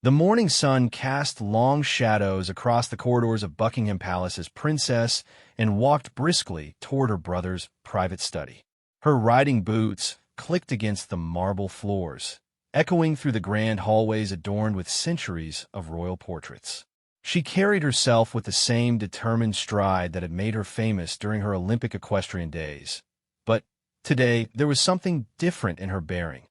The morning sun cast long shadows across the corridors of Buckingham Palace as Princess and walked briskly toward her brother's private study. Her riding boots clicked against the marble floors, echoing through the grand hallways adorned with centuries of royal portraits. She carried herself with the same determined stride that had made her famous during her Olympic equestrian days. But today, there was something different in her bearing,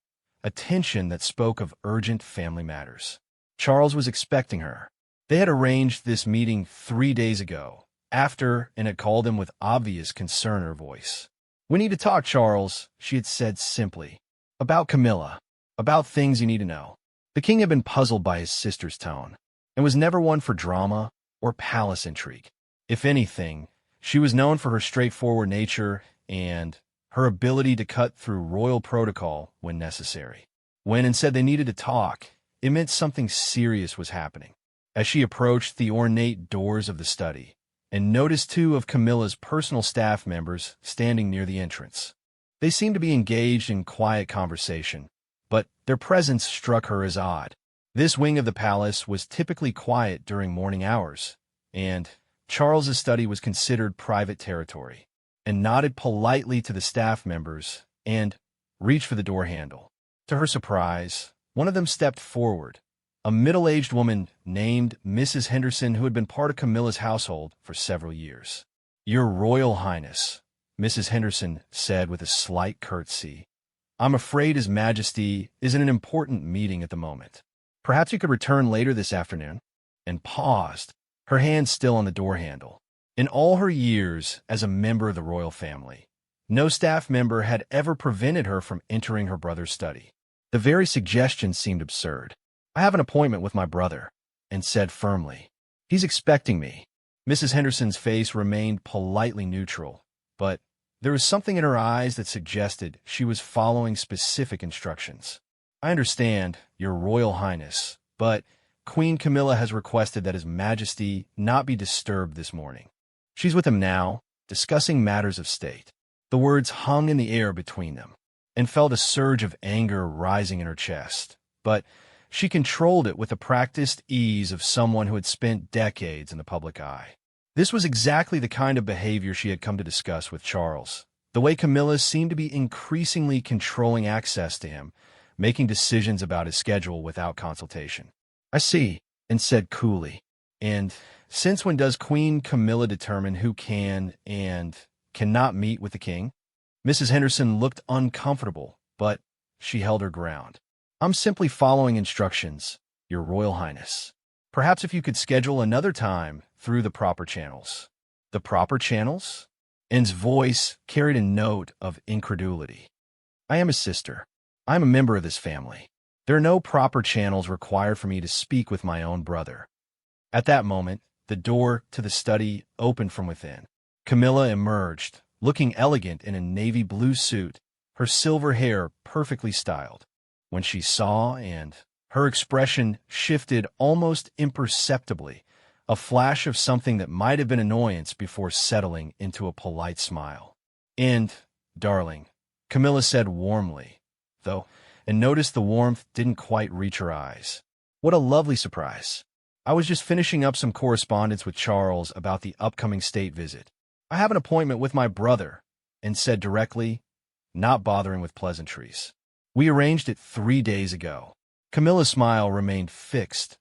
a tension that spoke of urgent family matters. Charles was expecting her. They had arranged this meeting 3 days ago, after and had called him with obvious concern in her voice. "We need to talk, Charles," she had said simply. "About Camilla. About things you need to know." The king had been puzzled by his sister's tone, and was never one for drama or palace intrigue. If anything, she was known for her straightforward nature and her ability to cut through royal protocol when necessary. When and said they needed to talk, it meant something serious was happening. As she approached the ornate doors of the study, and noticed 2 of Camilla's personal staff members standing near the entrance. They seemed to be engaged in quiet conversation, but their presence struck her as odd. This wing of the palace was typically quiet during morning hours, and Charles's study was considered private territory, and nodded politely to the staff members and reached for the door handle. To her surprise, one of them stepped forward, a middle-aged woman named Mrs. Henderson who had been part of Camilla's household for several years. "Your Royal Highness," Mrs. Henderson said with a slight curtsy, "I'm afraid His Majesty is in an important meeting at the moment. Perhaps you could return later this afternoon," and paused, her hand still on the door handle. In all her years as a member of the royal family, no staff member had ever prevented her from entering her brother's study. The very suggestion seemed absurd. "I have an appointment with my brother," and said firmly. "He's expecting me." Mrs. Henderson's face remained politely neutral, but there was something in her eyes that suggested she was following specific instructions. "I understand, Your Royal Highness, but Queen Camilla has requested that His Majesty not be disturbed this morning. She's with him now, discussing matters of state." The words hung in the air between them, and felt a surge of anger rising in her chest, but she controlled it with the practiced ease of someone who had spent decades in the public eye. This was exactly the kind of behavior she had come to discuss with Charles. The way Camilla seemed to be increasingly controlling access to him, making decisions about his schedule without consultation. "I see," and said coolly. "And since when does Queen Camilla determine who can and cannot meet with the king?" Mrs. Henderson looked uncomfortable, but she held her ground. "I'm simply following instructions, Your Royal Highness. Perhaps if you could schedule another time through the proper channels." "The proper channels?" Anne's voice carried a note of incredulity. "I am his sister. I am a member of this family. There are no proper channels required for me to speak with my own brother." At that moment, the door to the study opened from within. Camilla emerged, looking elegant in a navy blue suit, her silver hair perfectly styled. When she saw Anne, her expression shifted almost imperceptibly, a flash of something that might have been annoyance before settling into a polite smile. "And, darling," Camilla said warmly, though, and noticed the warmth didn't quite reach her eyes. "What a lovely surprise. I was just finishing up some correspondence with Charles about the upcoming state visit. I have an appointment with my brother," and said directly, not bothering with pleasantries. "We arranged it 3 days ago." Camilla's smile remained fixed,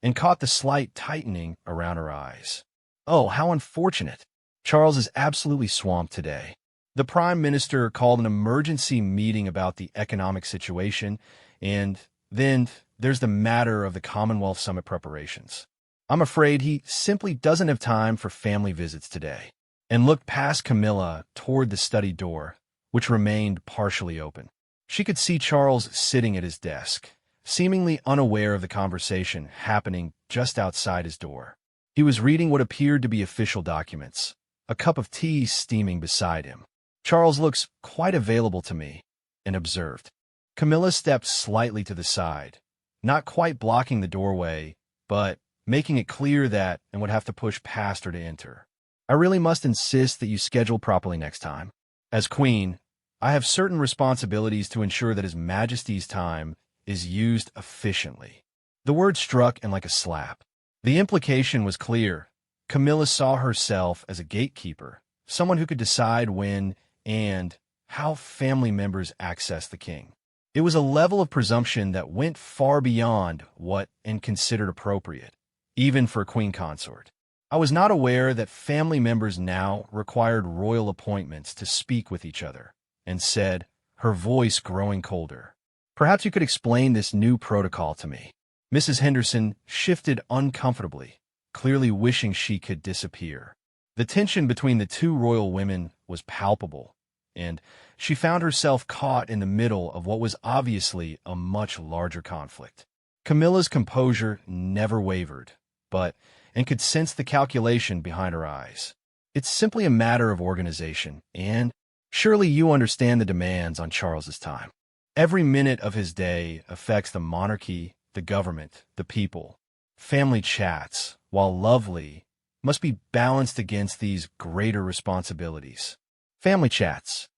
and caught the slight tightening around her eyes. "Oh, how unfortunate. Charles is absolutely swamped today. The Prime Minister called an emergency meeting about the economic situation, and then there's the matter of the Commonwealth Summit preparations. I'm afraid he simply doesn't have time for family visits today," and looked past Camilla toward the study door, which remained partially open. She could see Charles sitting at his desk, seemingly unaware of the conversation happening just outside his door. He was reading what appeared to be official documents, a cup of tea steaming beside him. "Charles looks quite available to me," and observed. Camilla stepped slightly to the side, not quite blocking the doorway, but making it clear that and would have to push past her to enter. "I really must insist that you schedule properly next time. As Queen, I have certain responsibilities to ensure that His Majesty's time is used efficiently." The word struck and like a slap. The implication was clear. Camilla saw herself as a gatekeeper, someone who could decide when and how family members access the king. It was a level of presumption that went far beyond what and considered appropriate, even for a queen consort. I was not aware that family members now required royal appointments to speak with each other, and said, her voice growing colder. Perhaps you could explain this new protocol to me. Mrs. Henderson shifted uncomfortably, clearly wishing she could disappear. The tension between the two royal women was palpable, and she found herself caught in the middle of what was obviously a much larger conflict. Camilla's composure never wavered, and could sense the calculation behind her eyes. It's simply a matter of organization, and surely you understand the demands on Charles's time. Every minute of his day affects the monarchy, the government, the people. Family chats, while lovely, must be balanced against these greater responsibilities. Family chats.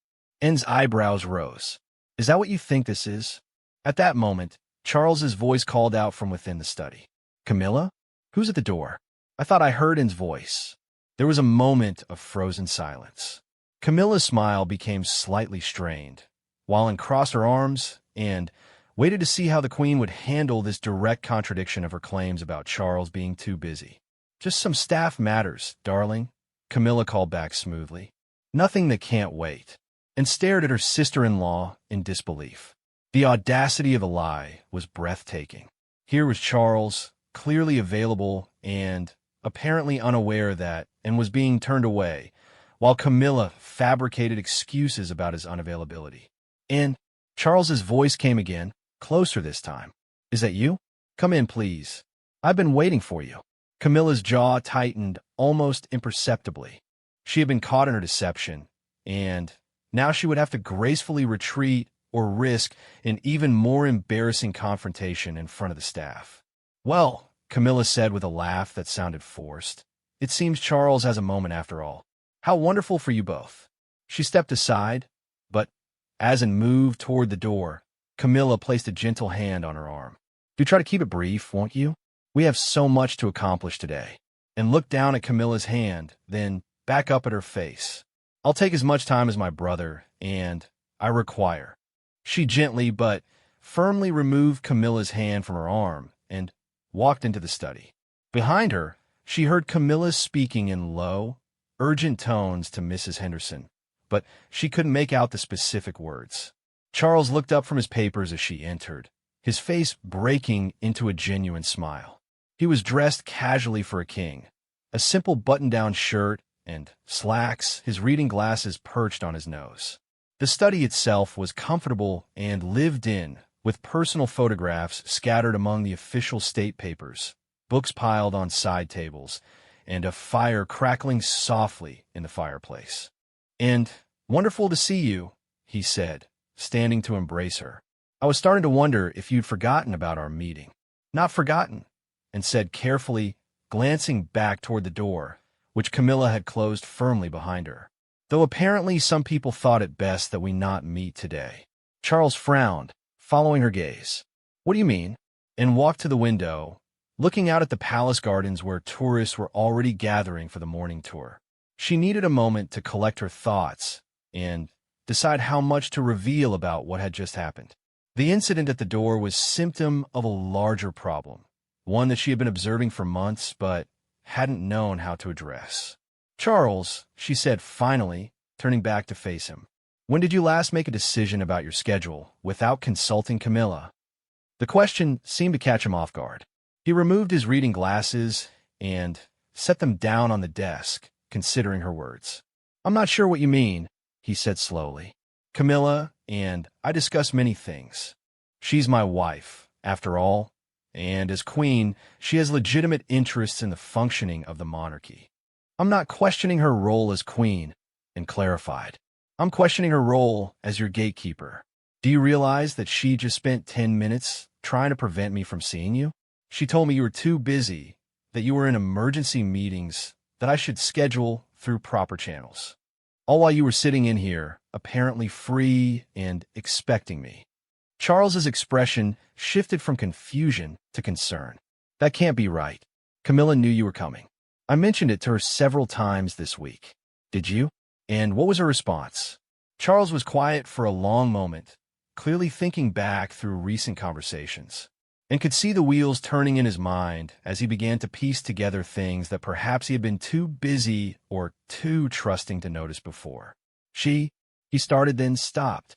N's eyebrows rose. Is that what you think this is? At that moment, Charles's voice called out from within the study. Camilla? Who's at the door? I thought I heard N's voice. There was a moment of frozen silence. Camilla's smile became slightly strained, while N crossed her arms and waited to see how the queen would handle this direct contradiction of her claims about Charles being too busy. Just some staff matters, darling, Camilla called back smoothly. Nothing that can't wait, and stared at her sister-in-law in disbelief. The audacity of a lie was breathtaking. Here was Charles, clearly available and apparently unaware that, and was being turned away, while Camilla fabricated excuses about his unavailability. And Charles's voice came again, closer this time. Is that you? Come in, please. I've been waiting for you. Camilla's jaw tightened almost imperceptibly. She had been caught in her deception, and now she would have to gracefully retreat or risk an even more embarrassing confrontation in front of the staff. Well, Camilla said with a laugh that sounded forced, it seems Charles has a moment after all. How wonderful for you both. She stepped aside, but as N moved toward the door, Camilla placed a gentle hand on her arm. Do try to keep it brief, won't you? We have so much to accomplish today. And looked down at Camilla's hand, then back up at her face. I'll take as much time as my brother, and I require. She gently but firmly removed Camilla's hand from her arm and walked into the study. Behind her, she heard Camilla speaking in low, urgent tones to Mrs. Henderson, but she couldn't make out the specific words. Charles looked up from his papers as she entered, his face breaking into a genuine smile. He was dressed casually for a king, a simple button-down shirt and slacks, his reading glasses perched on his nose. The study itself was comfortable and lived in, with personal photographs scattered among the official state papers, books piled on side tables, and a fire crackling softly in the fireplace. And wonderful to see you, he said, standing to embrace her. I was starting to wonder if you'd forgotten about our meeting. Not forgotten, and said carefully, glancing back toward the door, which Camilla had closed firmly behind her. Though apparently some people thought it best that we not meet today. Charles frowned, following her gaze. What do you mean? And walked to the window, looking out at the palace gardens where tourists were already gathering for the morning tour. She needed a moment to collect her thoughts and decide how much to reveal about what had just happened. The incident at the door was symptom of a larger problem, one that she had been observing for months but hadn't known how to address. Charles, she said finally, turning back to face him. When did you last make a decision about your schedule without consulting Camilla? The question seemed to catch him off guard. He removed his reading glasses and set them down on the desk, considering her words. I'm not sure what you mean, he said slowly. Camilla and I discuss many things. She's my wife, after all, and as queen, she has legitimate interests in the functioning of the monarchy. I'm not questioning her role as queen, and clarified. I'm questioning her role as your gatekeeper. Do you realize that she just spent 10 minutes trying to prevent me from seeing you? She told me you were too busy, that you were in emergency meetings that I should schedule through proper channels. All while you were sitting in here, apparently free and expecting me. Charles's expression shifted from confusion to concern. That can't be right. Camilla knew you were coming. I mentioned it to her several times this week. Did you? And what was her response? Charles was quiet for a long moment, clearly thinking back through recent conversations, and could see the wheels turning in his mind as he began to piece together things that perhaps he had been too busy or too trusting to notice before. He started, then stopped.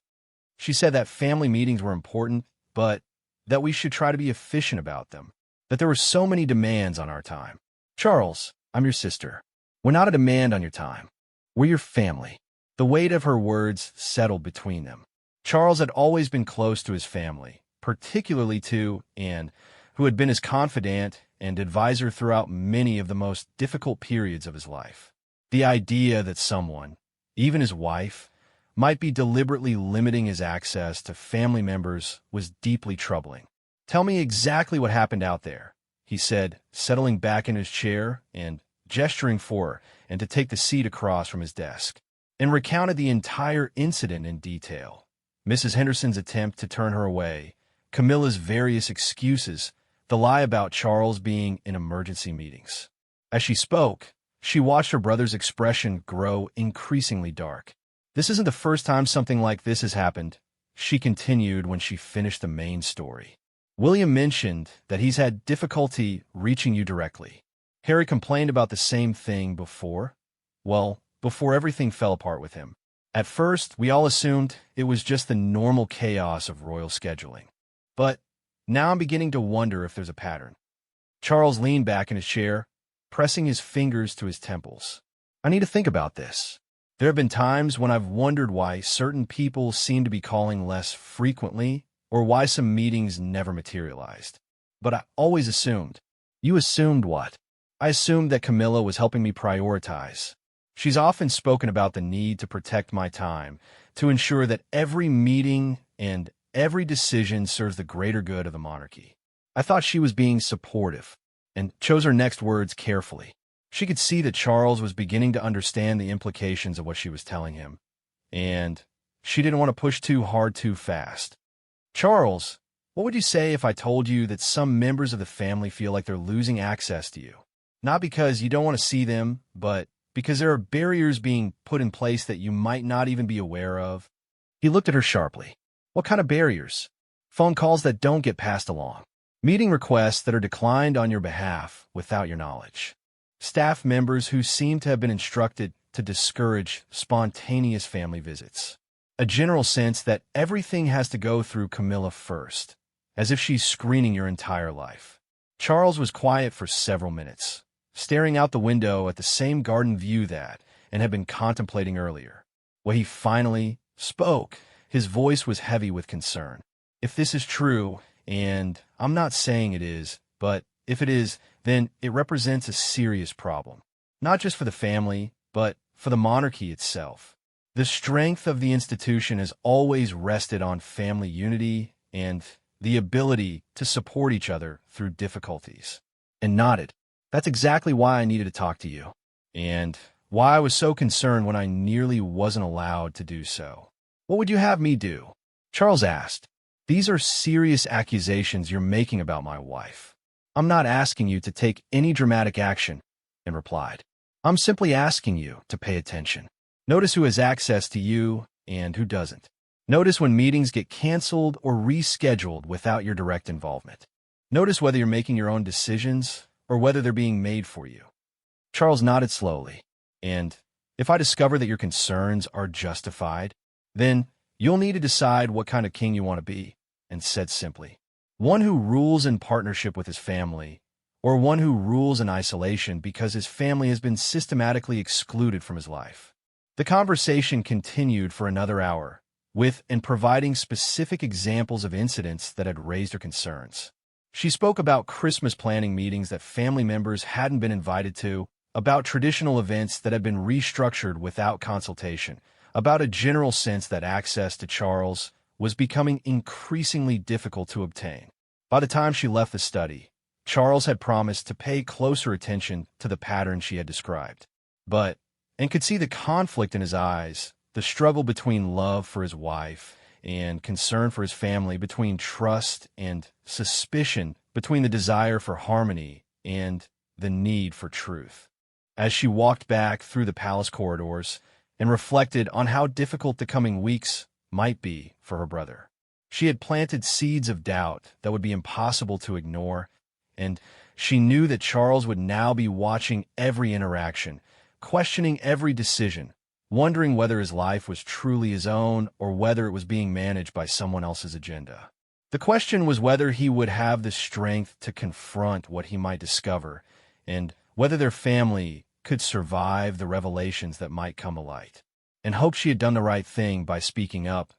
She said that family meetings were important, but that we should try to be efficient about them, that there were so many demands on our time. Charles, I'm your sister. We're not a demand on your time. We're your family. The weight of her words settled between them. Charles had always been close to his family, particularly to Anne, who had been his confidant and advisor throughout many of the most difficult periods of his life. The idea that someone, even his wife, might be deliberately limiting his access to family members was deeply troubling. Tell me exactly what happened out there, he said, settling back in his chair and gesturing for her and to take the seat across from his desk, and recounted the entire incident in detail. Mrs. Henderson's attempt to turn her away, Camilla's various excuses, the lie about Charles being in emergency meetings. As she spoke, she watched her brother's expression grow increasingly dark. This isn't the first time something like this has happened, she continued when she finished the main story. William mentioned that he's had difficulty reaching you directly. Harry complained about the same thing before everything fell apart with him. At first, we all assumed it was just the normal chaos of royal scheduling. But now I'm beginning to wonder if there's a pattern. Charles leaned back in his chair, pressing his fingers to his temples. I need to think about this. There have been times when I've wondered why certain people seem to be calling less frequently or why some meetings never materialized. But I always assumed. You assumed what? I assumed that Camilla was helping me prioritize. She's often spoken about the need to protect my time, to ensure that every meeting and every decision serves the greater good of the monarchy. I thought she was being supportive, and chose her next words carefully. She could see that Charles was beginning to understand the implications of what she was telling him, and she didn't want to push too hard too fast. Charles, what would you say if I told you that some members of the family feel like they're losing access to you? Not because you don't want to see them, but because there are barriers being put in place that you might not even be aware of. He looked at her sharply. What kind of barriers? Phone calls that don't get passed along. Meeting requests that are declined on your behalf without your knowledge. Staff members who seem to have been instructed to discourage spontaneous family visits. A general sense that everything has to go through Camilla first, as if she's screening your entire life. Charles was quiet for several minutes, staring out the window at the same garden view that and had been contemplating earlier. When he finally spoke, his voice was heavy with concern. If this is true, and I'm not saying it is, but if it is, then it represents a serious problem, not just for the family, but for the monarchy itself. The strength of the institution has always rested on family unity and the ability to support each other through difficulties. And nodded. That's exactly why I needed to talk to you, and why I was so concerned when I nearly wasn't allowed to do so. What would you have me do? Charles asked. These are serious accusations you're making about my wife. I'm not asking you to take any dramatic action, and replied. I'm simply asking you to pay attention. Notice who has access to you and who doesn't. Notice when meetings get canceled or rescheduled without your direct involvement. Notice whether you're making your own decisions or whether they're being made for you. Charles nodded slowly. And if I discover that your concerns are justified, then you'll need to decide what kind of king you want to be, and said simply, one who rules in partnership with his family, or one who rules in isolation because his family has been systematically excluded from his life. The conversation continued for another hour, with and providing specific examples of incidents that had raised her concerns. She spoke about Christmas planning meetings that family members hadn't been invited to, about traditional events that had been restructured without consultation, about a general sense that access to Charles was becoming increasingly difficult to obtain. By the time she left the study, Charles had promised to pay closer attention to the pattern she had described, and could see the conflict in his eyes, the struggle between love for his wife and concern for his family, between trust and suspicion, between the desire for harmony and the need for truth. As she walked back through the palace corridors and reflected on how difficult the coming weeks might be for her brother, she had planted seeds of doubt that would be impossible to ignore, and she knew that Charles would now be watching every interaction, questioning every decision, wondering whether his life was truly his own or whether it was being managed by someone else's agenda. The question was whether he would have the strength to confront what he might discover, and whether their family could survive the revelations that might come alight. And hoped she had done the right thing by speaking up,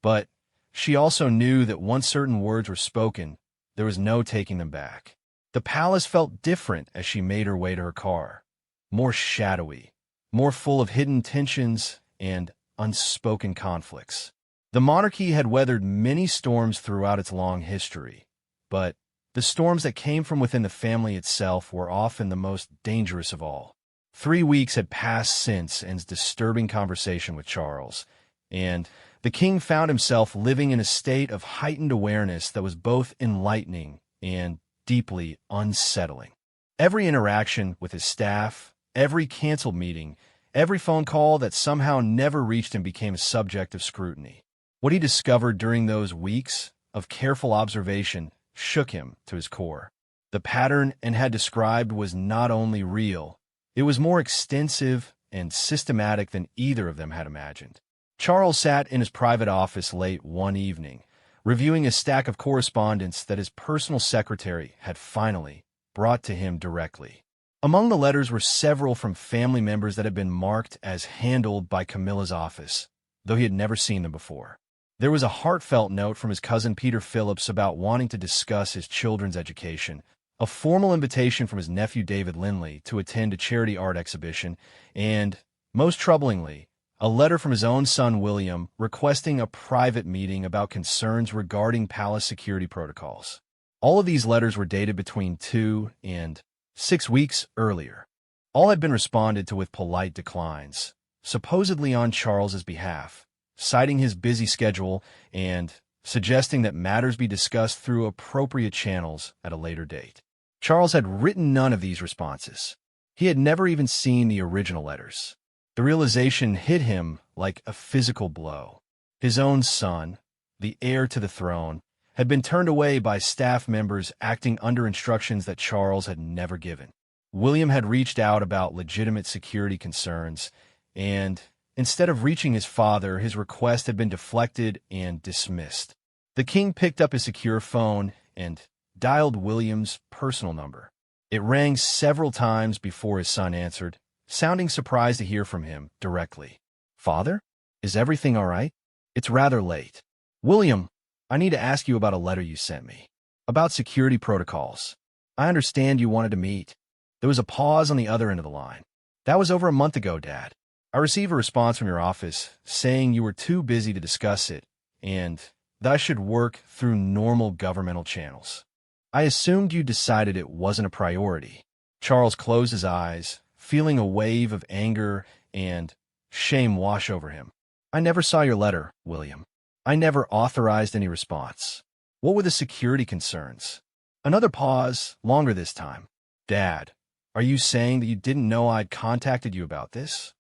but she also knew that once certain words were spoken, there was no taking them back. The palace felt different as she made her way to her car, more shadowy, more full of hidden tensions and unspoken conflicts. The monarchy had weathered many storms throughout its long history, but the storms that came from within the family itself were often the most dangerous of all. 3 weeks had passed since Anne's disturbing conversation with Charles, and the king found himself living in a state of heightened awareness that was both enlightening and deeply unsettling. Every interaction with his staff, every canceled meeting, every phone call that somehow never reached him became a subject of scrutiny. What he discovered during those weeks of careful observation shook him to his core. The pattern Anne had described was not only real, it was more extensive and systematic than either of them had imagined. Charles sat in his private office late one evening, reviewing a stack of correspondence that his personal secretary had finally brought to him directly. Among the letters were several from family members that had been marked as handled by Camilla's office, though he had never seen them before. There was a heartfelt note from his cousin Peter Phillips about wanting to discuss his children's education, a formal invitation from his nephew David Lindley to attend a charity art exhibition, and, most troublingly, a letter from his own son William requesting a private meeting about concerns regarding palace security protocols. All of these letters were dated between 2 and 6 weeks earlier. All had been responded to with polite declines, supposedly on Charles's behalf, citing his busy schedule and suggesting that matters be discussed through appropriate channels at a later date. Charles had written none of these responses. He had never even seen the original letters. The realization hit him like a physical blow. His own son, the heir to the throne, had been turned away by staff members acting under instructions that Charles had never given. William had reached out about legitimate security concerns, and instead of reaching his father, his request had been deflected and dismissed. The king picked up his secure phone and dialed William's personal number. It rang several times before his son answered, sounding surprised to hear from him directly. "Father? Is everything all right? It's rather late. William, I need to ask you about a letter you sent me. About security protocols. I understand you wanted to meet." There was a pause on the other end of the line. "That was over a month ago, Dad. I received a response from your office saying you were too busy to discuss it and that I should work through normal governmental channels. I assumed you decided it wasn't a priority." Charles closed his eyes, feeling a wave of anger and shame wash over him. "I never saw your letter, William. I never authorized any response. What were the security concerns?" Another pause, longer this time. "Dad, are you saying that you didn't know I'd contacted you about this?"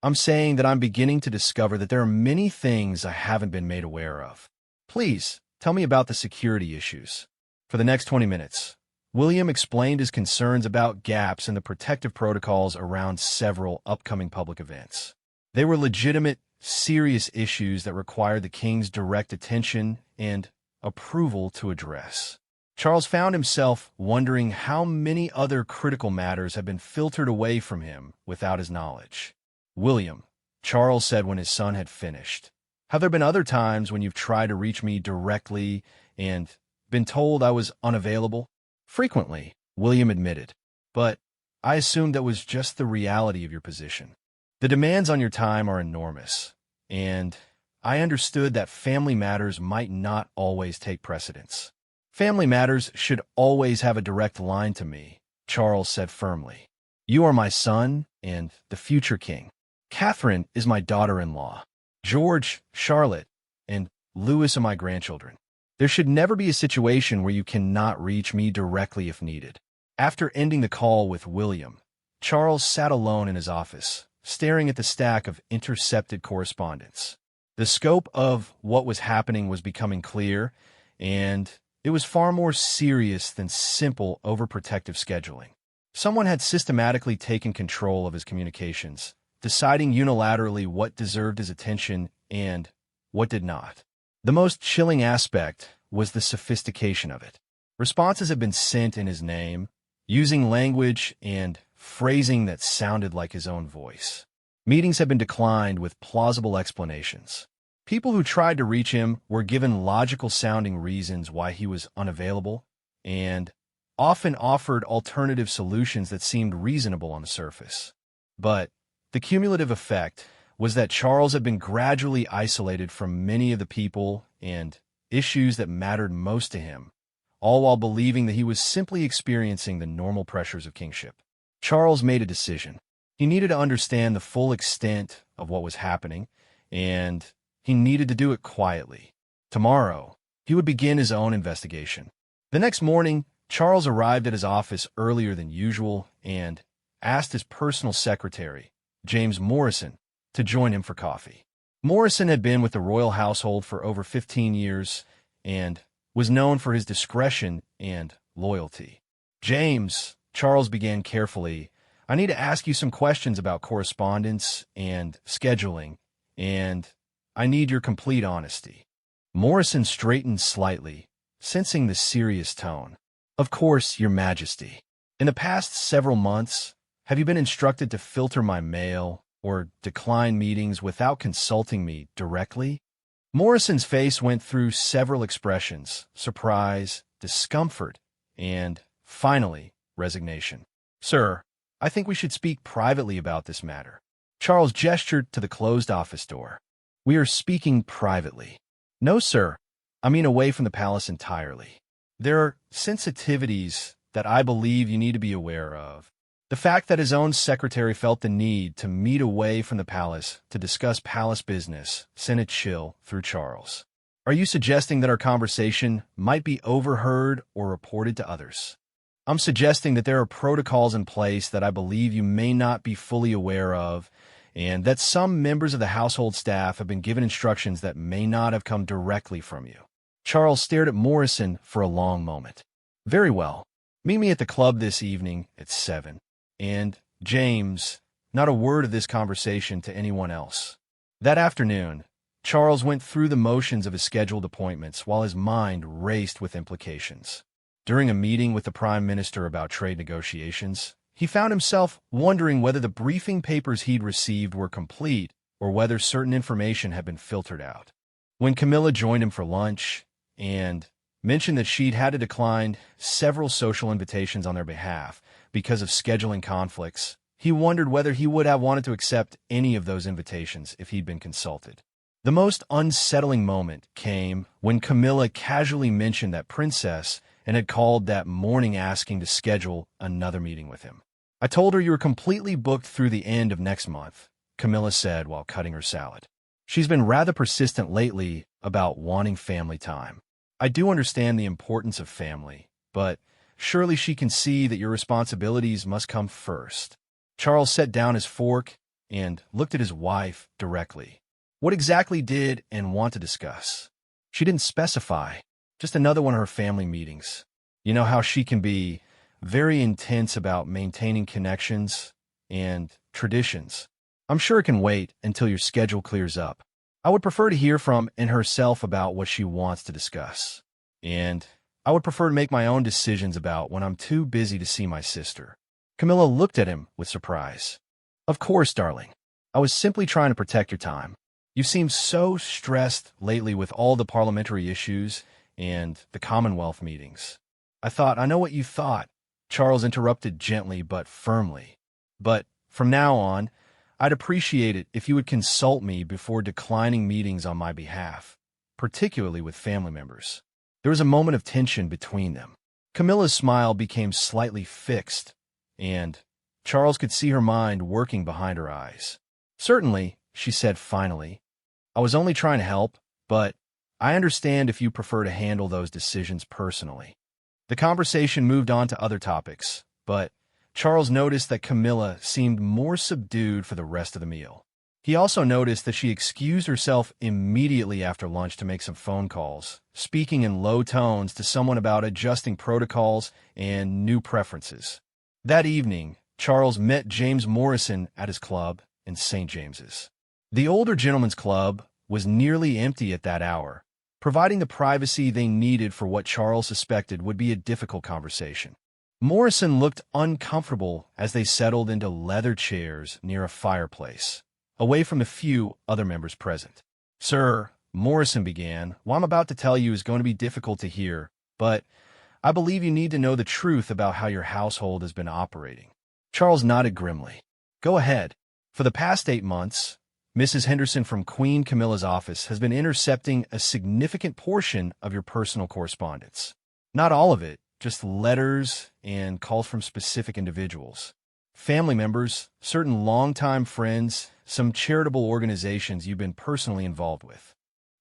"I'm saying that I'm beginning to discover that there are many things I haven't been made aware of. Please, tell me about the security issues." For the next 20 minutes, William explained his concerns about gaps in the protective protocols around several upcoming public events. They were legitimate, serious issues that required the king's direct attention and approval to address. Charles found himself wondering how many other critical matters had been filtered away from him without his knowledge. "William," Charles said when his son had finished, "have there been other times when you've tried to reach me directly and been told I was unavailable?" "Frequently," William admitted, "but I assumed that was just the reality of your position. The demands on your time are enormous, and I understood that family matters might not always take precedence." "Family matters should always have a direct line to me," Charles said firmly. "You are my son and the future king. Catherine is my daughter-in-law. George, Charlotte, and Lewis and my grandchildren. There should never be a situation where you cannot reach me directly if needed. After ending the call with William, Charles sat alone in his office, staring at the stack of intercepted correspondence. The scope of what was happening was becoming clear, and it was far more serious than simple overprotective scheduling. Someone had systematically taken control of his communications, deciding unilaterally what deserved his attention and what did not. The most chilling aspect was the sophistication of it. Responses had been sent in his name, using language and phrasing that sounded like his own voice. Meetings had been declined with plausible explanations. People who tried to reach him were given logical-sounding reasons why he was unavailable, and often offered alternative solutions that seemed reasonable on the surface. But the cumulative effect was that Charles had been gradually isolated from many of the people and issues that mattered most to him, all while believing that he was simply experiencing the normal pressures of kingship. Charles made a decision. He needed to understand the full extent of what was happening, and he needed to do it quietly. Tomorrow, he would begin his own investigation. The next morning, Charles arrived at his office earlier than usual and asked his personal secretary, James Morrison, to join him for coffee. Morrison had been with the royal household for over 15 years and was known for his discretion and loyalty. James, Charles began carefully, I need to ask you some questions about correspondence and scheduling, and I need your complete honesty. Morrison straightened slightly, sensing the serious tone. Of course, Your Majesty. In the past several months, have you been instructed to filter my mail or decline meetings without consulting me directly? Morrison's face went through several expressions: surprise, discomfort, and, finally, resignation. Sir, I think we should speak privately about this matter. Charles gestured to the closed office door. We are speaking privately. No, sir. I mean away from the palace entirely. There are sensitivities that I believe you need to be aware of. The fact that his own secretary felt the need to meet away from the palace to discuss palace business sent a chill through Charles. Are you suggesting that our conversation might be overheard or reported to others? I'm suggesting that there are protocols in place that I believe you may not be fully aware of, and that some members of the household staff have been given instructions that may not have come directly from you. Charles stared at Morrison for a long moment. Very well. Meet me at the club this evening at 7. And, James, not a word of this conversation to anyone else. That afternoon, Charles went through the motions of his scheduled appointments while his mind raced with implications. During a meeting with the Prime Minister about trade negotiations, he found himself wondering whether the briefing papers he'd received were complete or whether certain information had been filtered out. When Camilla joined him for lunch and mentioned that she'd had to decline several social invitations on their behalf because of scheduling conflicts, he wondered whether he would have wanted to accept any of those invitations if he'd been consulted. The most unsettling moment came when Camilla casually mentioned that princess and had called that morning asking to schedule another meeting with him. I told her you were completely booked through the end of next month, Camilla said while cutting her salad. She's been rather persistent lately about wanting family time. I do understand the importance of family, but surely she can see that your responsibilities must come first. Charles set down his fork and looked at his wife directly. What exactly did and want to discuss? She didn't specify, just another one of her family meetings. You know how she can be very intense about maintaining connections and traditions. I'm sure it can wait until your schedule clears up. I would prefer to hear from and herself about what she wants to discuss. And I would prefer to make my own decisions about when I'm too busy to see my sister. Camilla looked at him with surprise. Of course, darling. I was simply trying to protect your time. You seem so stressed lately with all the parliamentary issues and the Commonwealth meetings. I know what you thought, Charles interrupted gently but firmly. But from now on, I'd appreciate it if you would consult me before declining meetings on my behalf, particularly with family members. There was a moment of tension between them. Camilla's smile became slightly fixed, and Charles could see her mind working behind her eyes. Certainly, she said finally. I was only trying to help, but I understand if you prefer to handle those decisions personally. The conversation moved on to other topics, but Charles noticed that Camilla seemed more subdued for the rest of the meal. He also noticed that she excused herself immediately after lunch to make some phone calls, speaking in low tones to someone about adjusting protocols and new preferences. That evening, Charles met James Morrison at his club in St. James's. The older gentleman's club was nearly empty at that hour, providing the privacy they needed for what Charles suspected would be a difficult conversation. Morrison looked uncomfortable as they settled into leather chairs near a fireplace, away from the few other members present. "Sir," Morrison began, "what I'm about to tell you is going to be difficult to hear, but I believe you need to know the truth about how your household has been operating." Charles nodded grimly. "Go ahead." "For the past 8 months, Mrs. Henderson from Queen Camilla's office has been intercepting a significant portion of your personal correspondence. Not all of it, just letters and calls from specific individuals. Family members, certain longtime friends, some charitable organizations you've been personally involved with."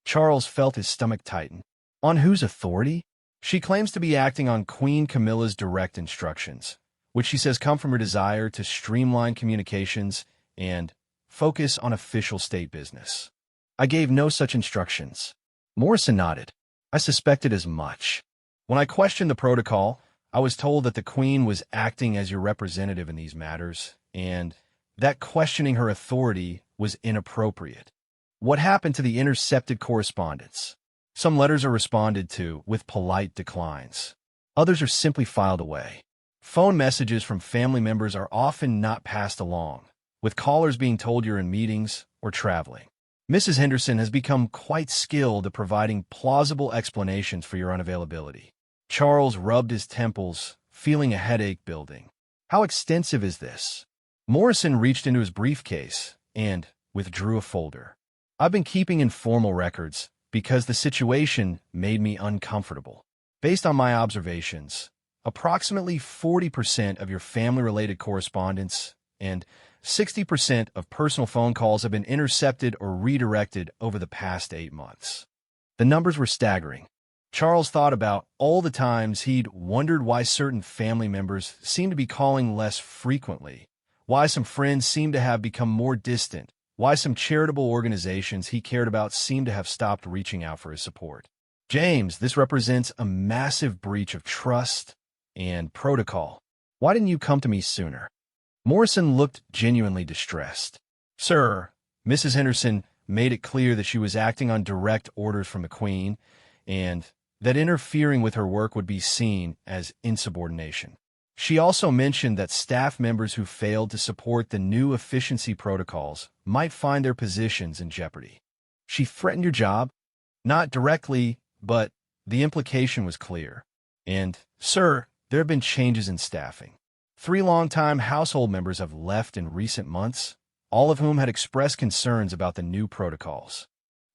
Charles felt his stomach tighten. On whose authority? "She claims to be acting on Queen Camilla's direct instructions, which she says come from her desire to streamline communications and focus on official state business." "I gave no such instructions." Morrison nodded. "I suspected as much. When I questioned the protocol, I was told that the Queen was acting as your representative in these matters, and that questioning her authority was inappropriate." "What happened to the intercepted correspondence?" "Some letters are responded to with polite declines. Others are simply filed away. Phone messages from family members are often not passed along, with callers being told you're in meetings or traveling. Mrs. Henderson has become quite skilled at providing plausible explanations for your unavailability." Charles rubbed his temples, feeling a headache building. "How extensive is this?" Morrison reached into his briefcase and withdrew a folder. "I've been keeping informal records because the situation made me uncomfortable. Based on my observations, approximately 40% of your family-related correspondence and 60% of personal phone calls have been intercepted or redirected over the past 8 months." The numbers were staggering. Charles thought about all the times he'd wondered why certain family members seemed to be calling less frequently, why some friends seemed to have become more distant, why some charitable organizations he cared about seemed to have stopped reaching out for his support. "James, this represents a massive breach of trust and protocol. Why didn't you come to me sooner?" Morrison looked genuinely distressed. "Sir, Mrs. Henderson made it clear that she was acting on direct orders from the Queen, and that interfering with her work would be seen as insubordination. She also mentioned that staff members who failed to support the new efficiency protocols might find their positions in jeopardy." "She threatened your job?" "Not directly, but the implication was clear. And, sir, there have been changes in staffing. 3 longtime household members have left in recent months, all of whom had expressed concerns about the new protocols."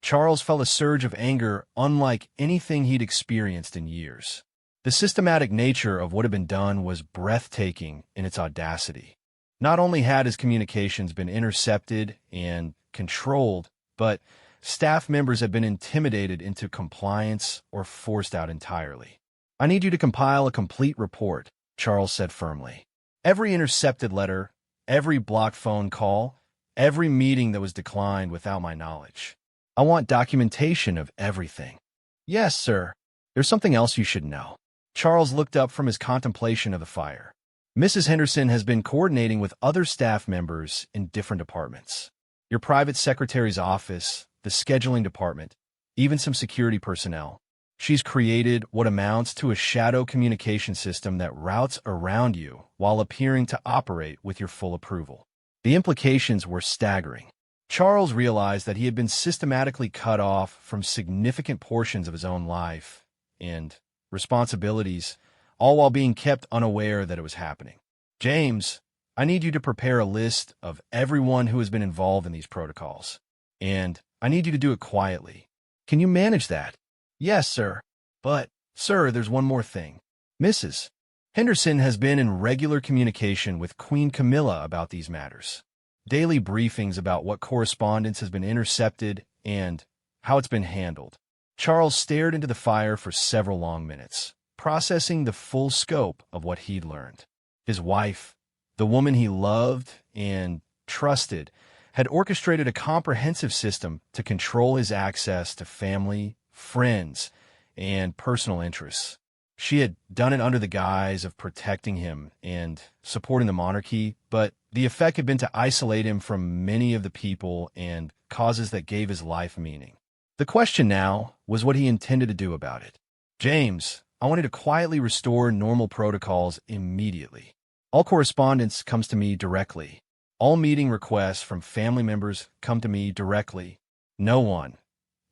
Charles felt a surge of anger unlike anything he'd experienced in years. The systematic nature of what had been done was breathtaking in its audacity. Not only had his communications been intercepted and controlled, but staff members had been intimidated into compliance or forced out entirely. "I need you to compile a complete report," Charles said firmly. "Every intercepted letter, every blocked phone call, every meeting that was declined without my knowledge. I want documentation of everything." "Yes, sir. There's something else you should know." Charles looked up from his contemplation of the fire. "Mrs. Henderson has been coordinating with other staff members in different departments. Your private secretary's office, the scheduling department, even some security personnel. She's created what amounts to a shadow communication system that routes around you while appearing to operate with your full approval." The implications were staggering. Charles realized that he had been systematically cut off from significant portions of his own life and responsibilities, all while being kept unaware that it was happening. "James, I need you to prepare a list of everyone who has been involved in these protocols, and I need you to do it quietly. Can you manage that?" "Yes, sir. But, sir, there's one more thing. Mrs. Henderson has been in regular communication with Queen Camilla about these matters. Daily briefings about what correspondence has been intercepted and how it's been handled. Charles stared into the fire for several long minutes, processing the full scope of what he'd learned. His wife, the woman he loved and trusted, had orchestrated a comprehensive system to control his access to family, friends, and personal interests. She had done it under the guise of protecting him and supporting the monarchy, but the effect had been to isolate him from many of the people and causes that gave his life meaning. The question now was what he intended to do about it. James, I wanted to quietly restore normal protocols immediately. All correspondence comes to me directly. All meeting requests from family members come to me directly. No one,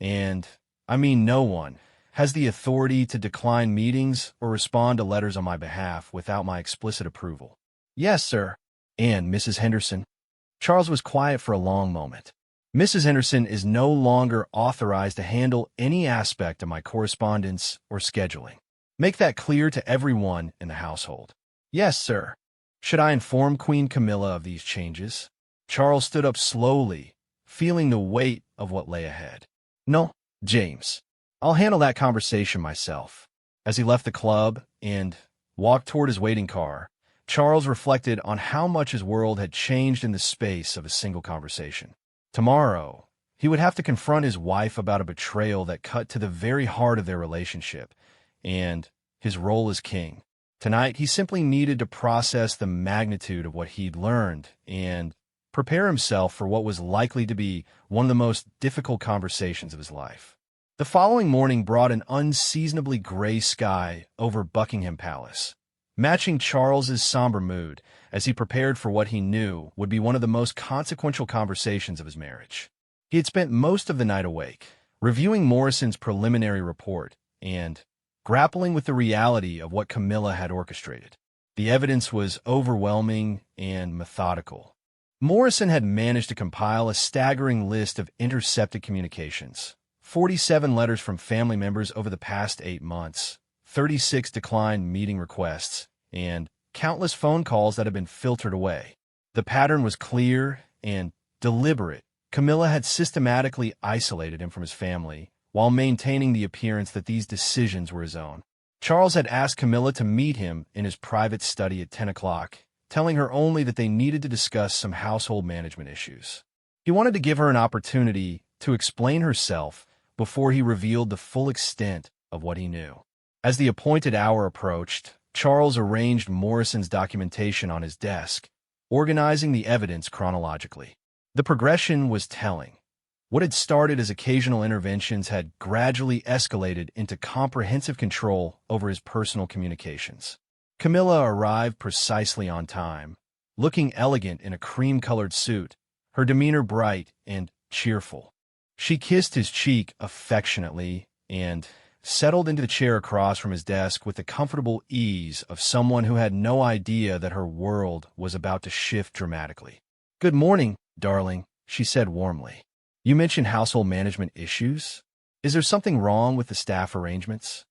and I mean no one, has the authority to decline meetings or respond to letters on my behalf without my explicit approval. Yes, sir. And Mrs. Henderson. Charles was quiet for a long moment. Mrs. Henderson is no longer authorized to handle any aspect of my correspondence or scheduling. Make that clear to everyone in the household. Yes, sir. Should I inform Queen Camilla of these changes? Charles stood up slowly, feeling the weight of what lay ahead. No, James. I'll handle that conversation myself. As he left the club and walked toward his waiting car, Charles reflected on how much his world had changed in the space of a single conversation. Tomorrow, he would have to confront his wife about a betrayal that cut to the very heart of their relationship and his role as king. Tonight, he simply needed to process the magnitude of what he'd learned and prepare himself for what was likely to be one of the most difficult conversations of his life. The following morning brought an unseasonably gray sky over Buckingham Palace, matching Charles's somber mood as he prepared for what he knew would be one of the most consequential conversations of his marriage. He had spent most of the night awake, reviewing Morrison's preliminary report and grappling with the reality of what Camilla had orchestrated. The evidence was overwhelming and methodical. Morrison had managed to compile a staggering list of intercepted communications, 47 letters from family members over the past 8 months, 36 declined meeting requests, and countless phone calls that had been filtered away. The pattern was clear and deliberate. Camilla had systematically isolated him from his family, while maintaining the appearance that these decisions were his own. Charles had asked Camilla to meet him in his private study at 10 o'clock, telling her only that they needed to discuss some household management issues. He wanted to give her an opportunity to explain herself before he revealed the full extent of what he knew. As the appointed hour approached, Charles arranged Morrison's documentation on his desk, organizing the evidence chronologically. The progression was telling. What had started as occasional interventions had gradually escalated into comprehensive control over his personal communications. Camilla arrived precisely on time, looking elegant in a cream-colored suit, her demeanor bright and cheerful. She kissed his cheek affectionately and settled into the chair across from his desk with the comfortable ease of someone who had no idea that her world was about to shift dramatically. "Good morning, darling," she said warmly. "You mentioned household management issues. Is there something wrong with the staff arrangements?"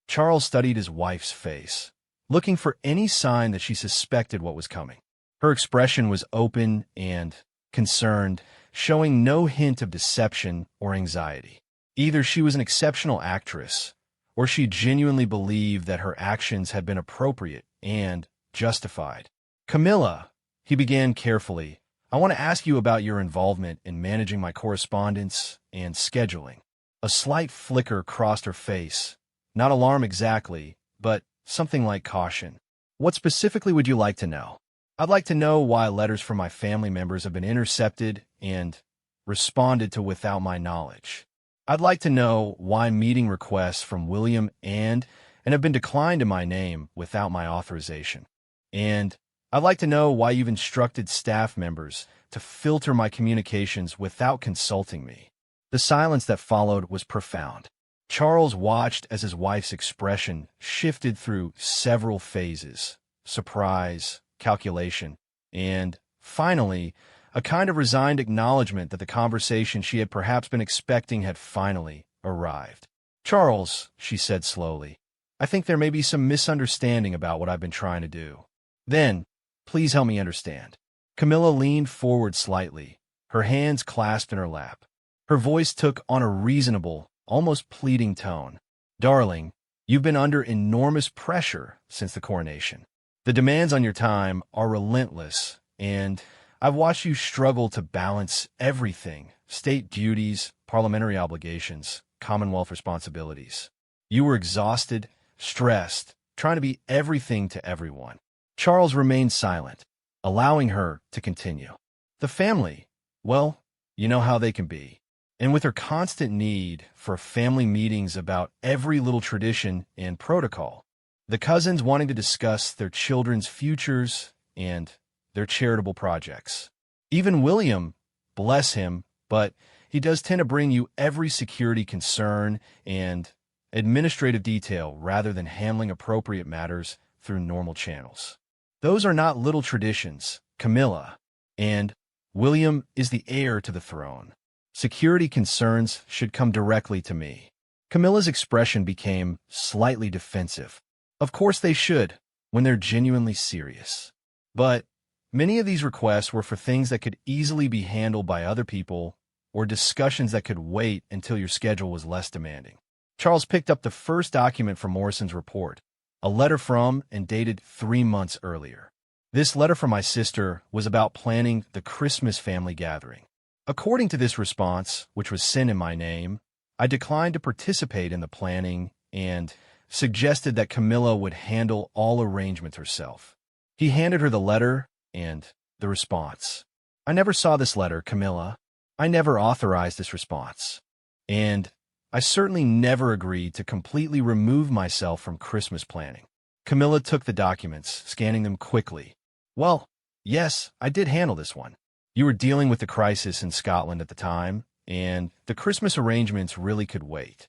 Charles studied his wife's face, looking for any sign that she suspected what was coming. Her expression was open and concerned, showing no hint of deception or anxiety. Either she was an exceptional actress, or she genuinely believed that her actions had been appropriate and justified. "Camilla," he began carefully, "I want to ask you about your involvement in managing my correspondence and scheduling." A slight flicker crossed her face. Not alarm exactly, but something like caution. "What specifically would you like to know?" "I'd like to know why letters from my family members have been intercepted and responded to without my knowledge. I'd like to know why meeting requests from William and have been declined in my name without my authorization. And I'd like to know why you've instructed staff members to filter my communications without consulting me." The silence that followed was profound. Charles watched as his wife's expression shifted through several phases: surprise, calculation, and, finally, a kind of resigned acknowledgement that the conversation she had perhaps been expecting had finally arrived. "Charles," she said slowly, "I think there may be some misunderstanding about what I've been trying to do. Then, please help me understand." Camilla leaned forward slightly, her hands clasped in her lap. Her voice took on a reasonable, almost pleading tone. Darling, you've been under enormous pressure since the coronation. The demands on your time are relentless, and I've watched you struggle to balance everything: state duties, parliamentary obligations, Commonwealth responsibilities. You were exhausted, stressed, trying to be everything to everyone. Charles remained silent, allowing her to continue. The family, well, you know how they can be. And with her constant need for family meetings about every little tradition and protocol, the cousins wanting to discuss their children's futures and their charitable projects. Even William, bless him, but he does tend to bring you every security concern and administrative detail rather than handling appropriate matters through normal channels. Those are not little traditions, Camilla, and William is the heir to the throne. Security concerns should come directly to me. Camilla's expression became slightly defensive. Of course they should, when they're genuinely serious. But many of these requests were for things that could easily be handled by other people or discussions that could wait until your schedule was less demanding. Charles picked up the first document from Morrison's report, a letter from and dated 3 months earlier. This letter from my sister was about planning the Christmas family gathering. According to this response, which was sent in my name, I declined to participate in the planning and suggested that Camilla would handle all arrangements herself. He handed her the letter and the response. I never saw this letter, Camilla. I never authorized this response. And I certainly never agreed to completely remove myself from Christmas planning. Camilla took the documents, scanning them quickly. Well, yes, I did handle this one. You were dealing with the crisis in Scotland at the time, and the Christmas arrangements really could wait.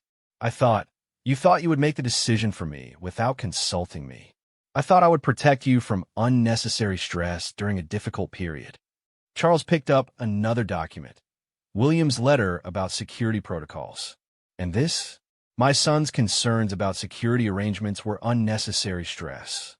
You thought you would make the decision for me without consulting me. I thought I would protect you from unnecessary stress during a difficult period. Charles picked up another document, William's letter about security protocols. And this? My son's concerns about security arrangements were unnecessary stress.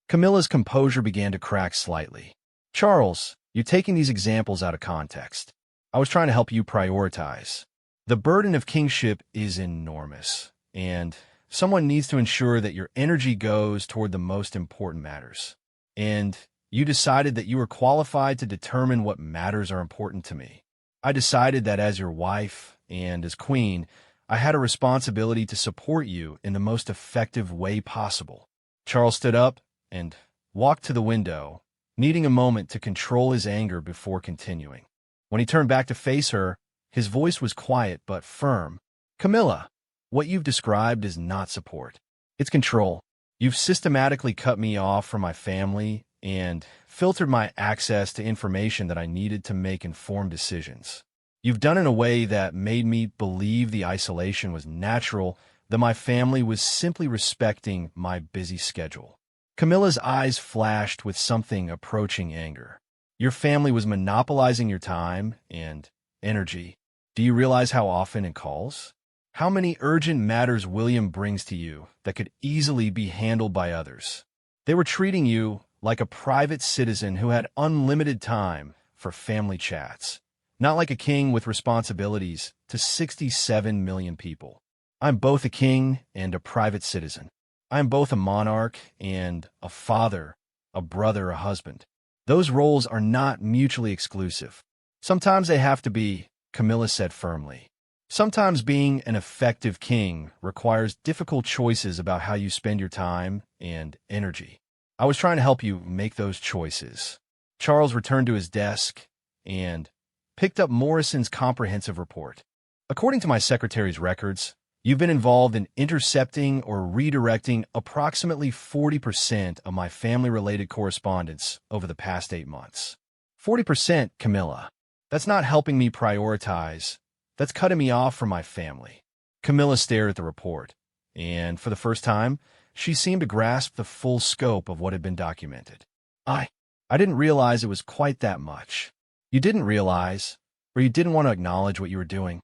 Camilla's composure began to crack slightly. Charles, you're taking these examples out of context. I was trying to help you prioritize. The burden of kingship is enormous, and someone needs to ensure that your energy goes toward the most important matters. And you decided that you were qualified to determine what matters are important to me. I decided that as your wife and as queen, I had a responsibility to support you in the most effective way possible. Charles stood up and walked to the window, needing a moment to control his anger before continuing. When he turned back to face her, his voice was quiet but firm. Camilla, what you've described is not support. It's control. You've systematically cut me off from my family and filtered my access to information that I needed to make informed decisions. You've done it in a way that made me believe the isolation was natural, that my family was simply respecting my busy schedule. Camilla's eyes flashed with something approaching anger. Your family was monopolizing your time and energy. Do you realize how often it calls? How many urgent matters William brings to you that could easily be handled by others? They were treating you like a private citizen who had unlimited time for family chats, not like a king with responsibilities to 67 million people. I'm both a king and a private citizen. I'm both a monarch and a father, a brother, a husband. Those roles are not mutually exclusive. Sometimes they have to be, Camilla said firmly. Sometimes being an effective king requires difficult choices about how you spend your time and energy. I was trying to help you make those choices. Charles returned to his desk and picked up Morrison's comprehensive report. According to my secretary's records, you've been involved in intercepting or redirecting approximately 40% of my family-related correspondence over the past 8 months. 40%, Camilla. That's not helping me prioritize. That's cutting me off from my family. Camilla stared at the report, and for the first time, she seemed to grasp the full scope of what had been documented. I didn't realize it was quite that much. You didn't realize, or you didn't want to acknowledge what you were doing.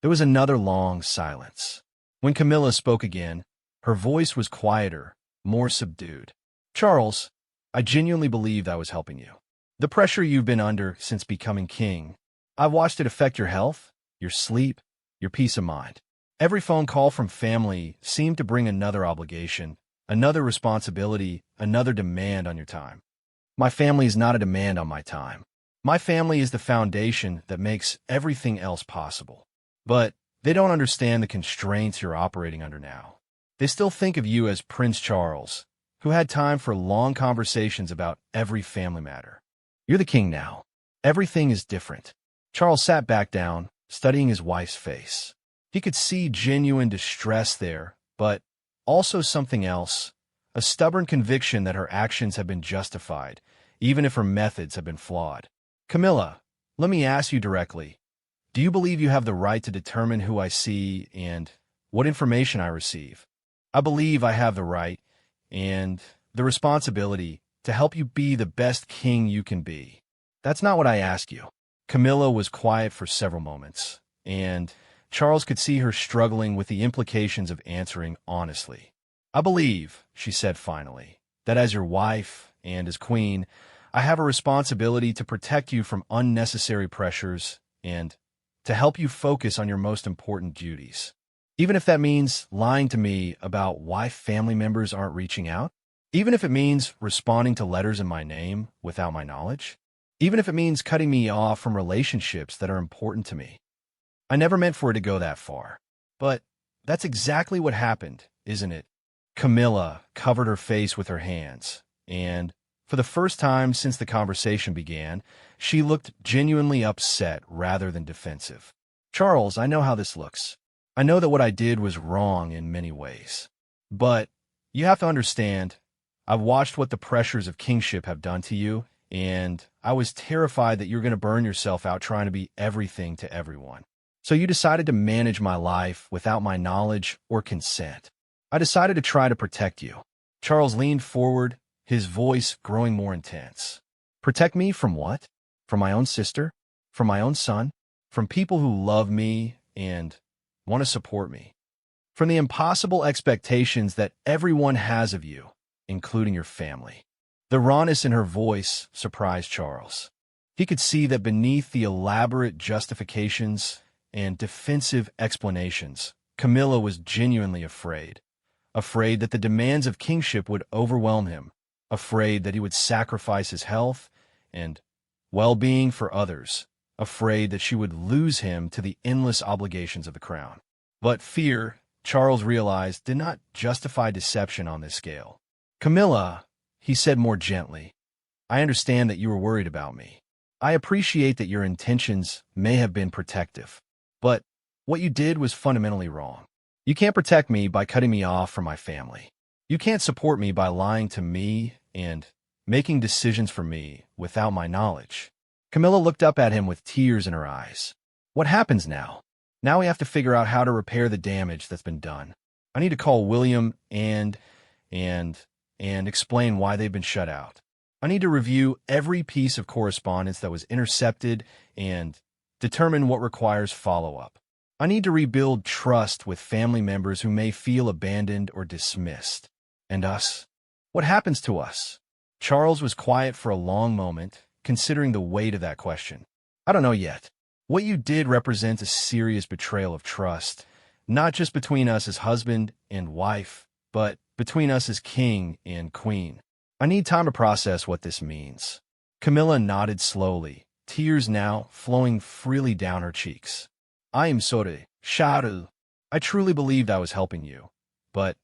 There was another long silence. When Camilla spoke again, her voice was quieter, more subdued. Charles, I genuinely believed I was helping you. The pressure you've been under since becoming king, I've watched it affect your health, your sleep, your peace of mind. Every phone call from family seemed to bring another obligation, another responsibility, another demand on your time. My family is not a demand on my time. My family is the foundation that makes everything else possible. But they don't understand the constraints you're operating under now. They still think of you as Prince Charles, who had time for long conversations about every family matter. You're the king now. Everything is different. Charles sat back down, studying his wife's face. He could see genuine distress there, but also something else, a stubborn conviction that her actions have been justified, even if her methods have been flawed. Camilla, let me ask you directly. Do you believe you have the right to determine who I see and what information I receive? I believe I have the right and the responsibility to help you be the best king you can be. That's not what I ask you. Camilla was quiet for several moments, and Charles could see her struggling with the implications of answering honestly. I believe, she said finally, that as your wife and as queen, I have a responsibility to protect you from unnecessary pressures and to help you focus on your most important duties. Even if that means lying to me about why family members aren't reaching out, even if it means responding to letters in my name without my knowledge, even if it means cutting me off from relationships that are important to me. I never meant for it to go that far. But that's exactly what happened, isn't it? Camilla covered her face with her hands, and for the first time since the conversation began, she looked genuinely upset rather than defensive. Charles, I know how this looks. I know that what I did was wrong in many ways. But you have to understand, I've watched what the pressures of kingship have done to you, and I was terrified that you're going to burn yourself out trying to be everything to everyone. So you decided to manage my life without my knowledge or consent. I decided to try to protect you. Charles leaned forward, his voice growing more intense. Protect me from what? From my own sister? From my own son? From people who love me and want to support me? From the impossible expectations that everyone has of you, including your family. The rawness in her voice surprised Charles. He could see that beneath the elaborate justifications and defensive explanations, Camilla was genuinely afraid. Afraid that the demands of kingship would overwhelm him. Afraid that he would sacrifice his health and well-being for others. Afraid that she would lose him to the endless obligations of the crown. But fear, Charles realized, did not justify deception on this scale. Camilla, he said more gently, I understand that you were worried about me. I appreciate that your intentions may have been protective. But what you did was fundamentally wrong. You can't protect me by cutting me off from my family. You can't support me by lying to me and making decisions for me without my knowledge. Camilla looked up at him with tears in her eyes. What happens now? Now we have to figure out how to repair the damage that's been done. I need to call William and explain why they've been shut out. I need to review every piece of correspondence that was intercepted and determine what requires follow-up. I need to rebuild trust with family members who may feel abandoned or dismissed. And us? What happens to us? Charles was quiet for a long moment, considering the weight of that question. I don't know yet. What you did represents a serious betrayal of trust, not just between us as husband and wife, but between us as king and queen. I need time to process what this means. Camilla nodded slowly, tears now flowing freely down her cheeks. I am sorry, Charles. I truly believed I was helping you, but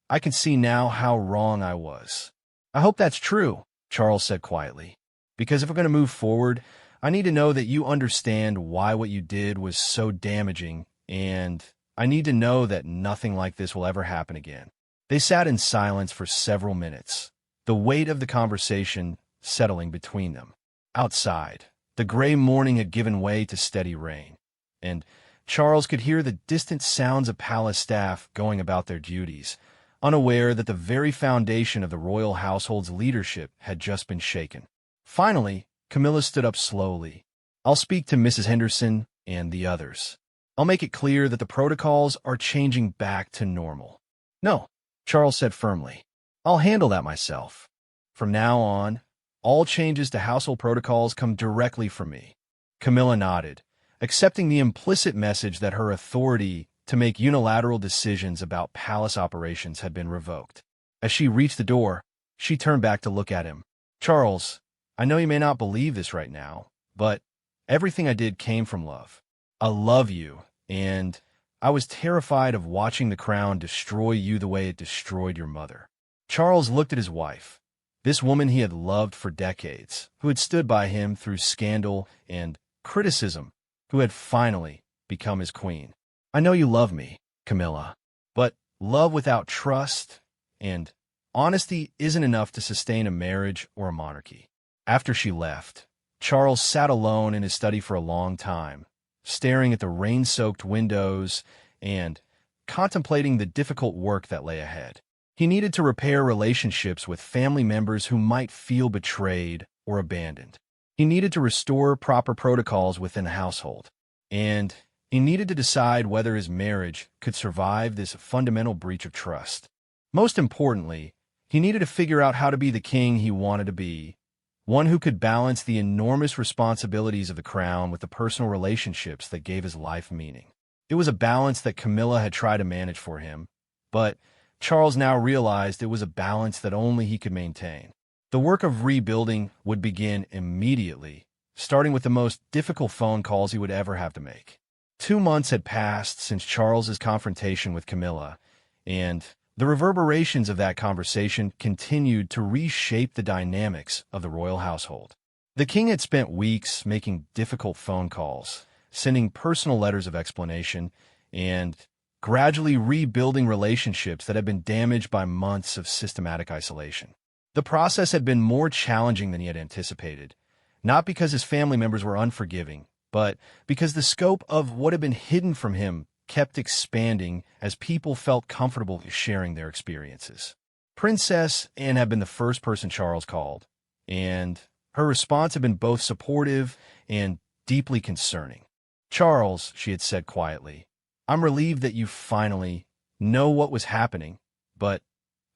I can see now how wrong I was. I hope that's true, Charles said quietly, because if we're going to move forward, I need to know that you understand why what you did was so damaging, and I need to know that nothing like this will ever happen again. They sat in silence for several minutes, the weight of the conversation settling between them. Outside, the gray morning had given way to steady rain, and Charles could hear the distant sounds of palace staff going about their duties, unaware that the very foundation of the royal household's leadership had just been shaken. Finally, Camilla stood up slowly. I'll speak to Mrs. Henderson and the others. I'll make it clear that the protocols are changing back to normal. No, Charles said firmly. I'll handle that myself. From now on, all changes to household protocols come directly from me. Camilla nodded, accepting the implicit message that her authority to make unilateral decisions about palace operations had been revoked. As she reached the door, she turned back to look at him. "Charles, I know you may not believe this right now, but everything I did came from love. I love you, and I was terrified of watching the crown destroy you the way it destroyed your mother." Charles looked at his wife, this woman he had loved for decades, who had stood by him through scandal and criticism, who had finally become his queen. "I know you love me, Camilla, but love without trust and honesty isn't enough to sustain a marriage or a monarchy." After she left, Charles sat alone in his study for a long time, staring at the rain-soaked windows and contemplating the difficult work that lay ahead. He needed to repair relationships with family members who might feel betrayed or abandoned. He needed to restore proper protocols within the household. And he needed to decide whether his marriage could survive this fundamental breach of trust. Most importantly, he needed to figure out how to be the king he wanted to be, one who could balance the enormous responsibilities of the crown with the personal relationships that gave his life meaning. It was a balance that Camilla had tried to manage for him, but Charles now realized it was a balance that only he could maintain. The work of rebuilding would begin immediately, starting with the most difficult phone calls he would ever have to make. 2 months had passed since Charles's confrontation with Camilla, and the reverberations of that conversation continued to reshape the dynamics of the royal household. The king had spent weeks making difficult phone calls, sending personal letters of explanation, and gradually rebuilding relationships that had been damaged by months of systematic isolation. The process had been more challenging than he had anticipated, not because his family members were unforgiving, but because the scope of what had been hidden from him kept expanding as people felt comfortable sharing their experiences. Princess Anne had been the first person Charles called, and her response had been both supportive and deeply concerning. "Charles," she had said quietly, "I'm relieved that you finally know what was happening, but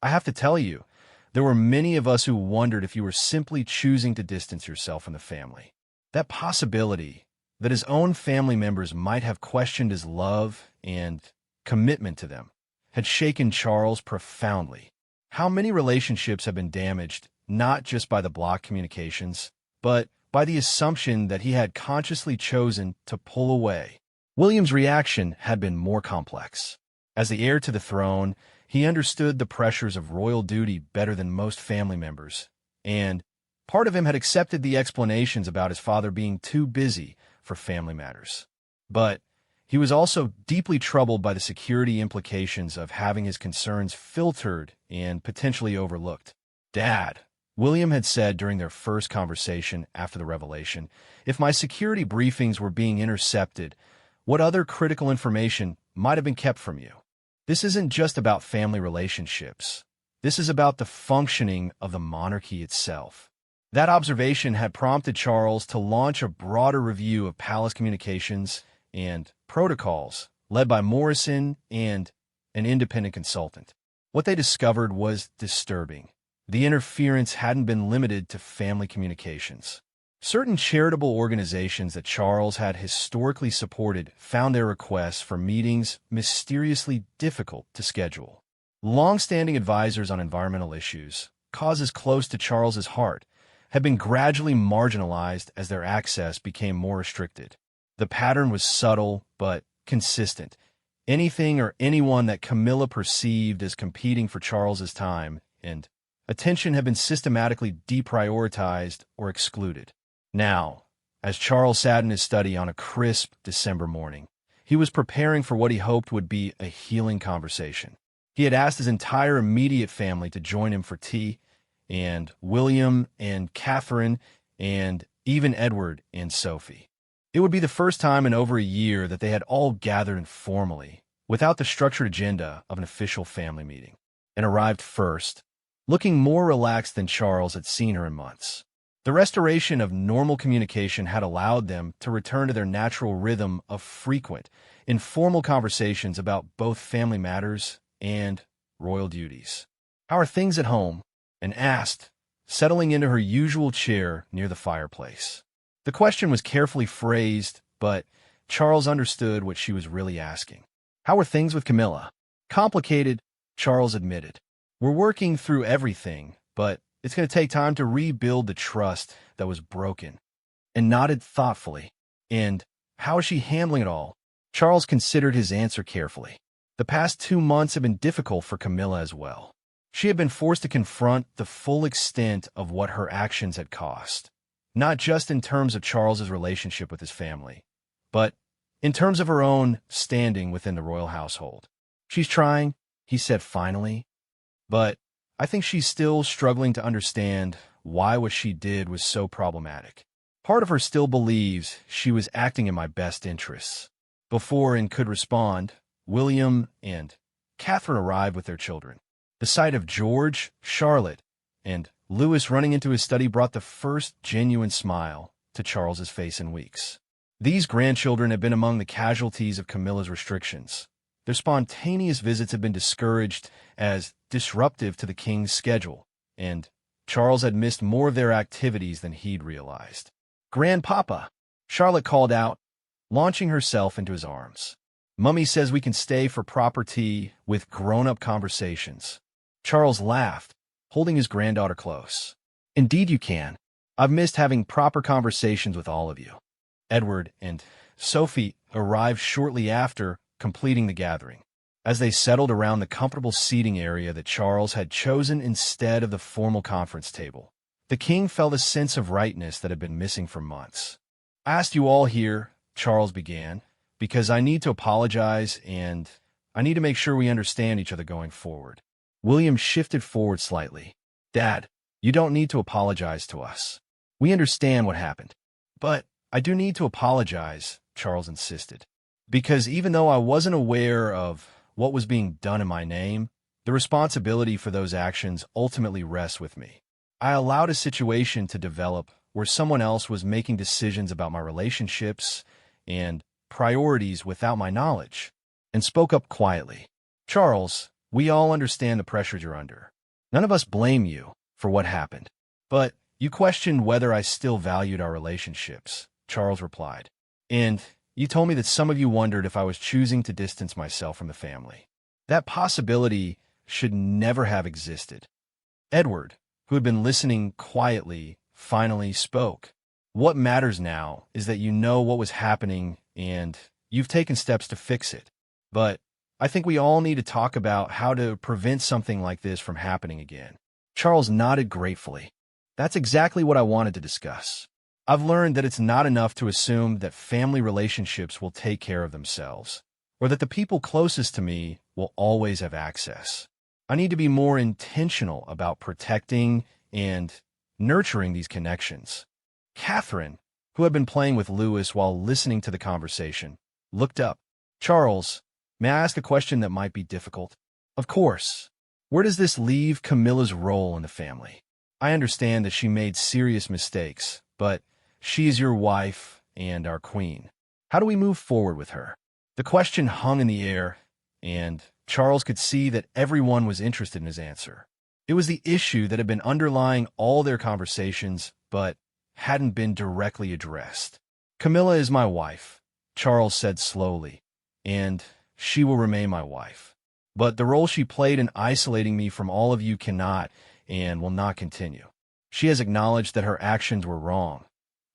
I have to tell you, there were many of us who wondered if you were simply choosing to distance yourself from the family." That possibility that his own family members might have questioned his love and commitment to them had shaken Charles profoundly. How many relationships have been damaged not just by the blocked communications, but by the assumption that he had consciously chosen to pull away? William's reaction had been more complex. As the heir to the throne, he understood the pressures of royal duty better than most family members, and part of him had accepted the explanations about his father being too busy for family matters. But he was also deeply troubled by the security implications of having his concerns filtered and potentially overlooked. "Dad," William had said during their first conversation after the revelation, "if my security briefings were being intercepted, what other critical information might have been kept from you? This isn't just about family relationships. This is about the functioning of the monarchy itself." That observation had prompted Charles to launch a broader review of palace communications and protocols, led by Morrison and an independent consultant. What they discovered was disturbing. The interference hadn't been limited to family communications. Certain charitable organizations that Charles had historically supported found their requests for meetings mysteriously difficult to schedule. Long-standing advisors on environmental issues, causes close to Charles's heart, had been gradually marginalized as their access became more restricted. The pattern was subtle but consistent. Anything or anyone that Camilla perceived as competing for Charles's time and attention had been systematically deprioritized or excluded. Now, as Charles sat in his study on a crisp December morning, he was preparing for what he hoped would be a healing conversation. He had asked his entire immediate family to join him for tea, and William and Catherine and even Edward and Sophie. It would be the first time in over a year that they had all gathered informally, without the structured agenda of an official family meeting, and arrived first, looking more relaxed than Charles had seen her in months. The restoration of normal communication had allowed them to return to their natural rhythm of frequent, informal conversations about both family matters and royal duties. "How are things at home?" Anne asked, settling into her usual chair near the fireplace. The question was carefully phrased, but Charles understood what she was really asking. How are things with Camilla? Complicated, Charles admitted. We're working through everything, but it's going to take time to rebuild the trust that was broken. And nodded thoughtfully. And how is she handling it all? Charles considered his answer carefully. The past 2 months have been difficult for Camilla as well. She had been forced to confront the full extent of what her actions had cost, not just in terms of Charles's relationship with his family, but in terms of her own standing within the royal household. She's trying, he said finally, but I think she's still struggling to understand why what she did was so problematic. Part of her still believes she was acting in my best interests. Before Anne could respond, William and Catherine arrived with their children. The sight of George, Charlotte, and Louis running into his study brought the first genuine smile to Charles's face in weeks. These grandchildren have been among the casualties of Camilla's restrictions. Their spontaneous visits have been discouraged as disruptive to the king's schedule, and Charles had missed more of their activities than he'd realized. "Grandpapa," Charlotte called out, launching herself into his arms. "Mummy says we can stay for proper tea with grown-up conversations." Charles laughed, holding his granddaughter close. "Indeed you can. I've missed having proper conversations with all of you." Edward and Sophie arrived shortly after, completing the gathering. As they settled around the comfortable seating area that Charles had chosen instead of the formal conference table, the king felt a sense of rightness that had been missing for months. "I asked you all here," Charles began, "because I need to apologize and I need to make sure we understand each other going forward." William shifted forward slightly. "Dad, you don't need to apologize to us. We understand what happened." "But I do need to apologize," Charles insisted, "because even though I wasn't aware of what was being done in my name, the responsibility for those actions ultimately rests with me. I allowed a situation to develop where someone else was making decisions about my relationships and priorities without my knowledge," and spoke up quietly. "Charles, we all understand the pressures you're under. None of us blame you for what happened. But you questioned whether I still valued our relationships," Charles replied. "And you told me that some of you wondered if I was choosing to distance myself from the family. That possibility should never have existed." Edward, who had been listening quietly, finally spoke. "What matters now is that you know what was happening and you've taken steps to fix it. But I think we all need to talk about how to prevent something like this from happening again." Charles nodded gratefully. "That's exactly what I wanted to discuss. I've learned that it's not enough to assume that family relationships will take care of themselves, or that the people closest to me will always have access. I need to be more intentional about protecting and nurturing these connections." Catherine, who had been playing with Louis while listening to the conversation, looked up. "Charles, may I ask a question that might be difficult?" "Of course. Where does this leave Camilla's role in the family? I understand that she made serious mistakes, but she is your wife and our queen. How do we move forward with her?" The question hung in the air, and Charles could see that everyone was interested in his answer. It was the issue that had been underlying all their conversations, but hadn't been directly addressed. "Camilla is my wife," Charles said slowly, "and she will remain my wife. But the role she played in isolating me from all of you cannot and will not continue. She has acknowledged that her actions were wrong,